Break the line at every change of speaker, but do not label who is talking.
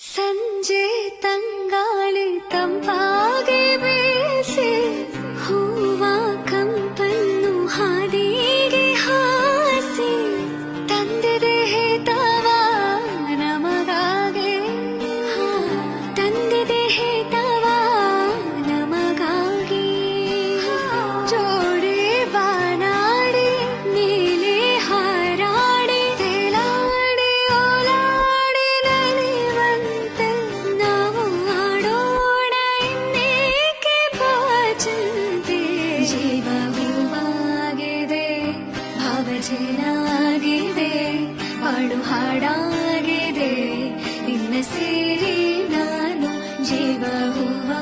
ಸಂಜೆ ತಂಗಾಳಿ ತಂಪಾಗಿ ಬೀಸಿ ಹೂವ ಕಂಪನ್ನು ಹಾದಿಗೆ ಹಾಸಿ ತಂದಿದೆ ಹೇತವ ನಮಗಾಗಿ ತಂದಿದೆ ಹೇತವ ನಮಗಾಗಿ ಜೋಡಿ ಬಾನಾಡಿ ನೀಲಿ ಹಾರಾಡಿ ತೇಲಾಡಿ ಓಲಾಡಿ ನಲಿವಂತೆ ನಾವು ಆಡೋಣ ಇನ್ನೇಕೆ ಬಾಚಂತೆ ಜೀವ ಹೂವಾಗಿದೆ ಭಾವ ಚೆನ್ನಾಗಿದೆ ಹಾಡು ಹಾಡಾಗಿದೆ ನಿನ್ನ ಸೇರಿ ನಾನು ಜೀವ ಹೂವಾ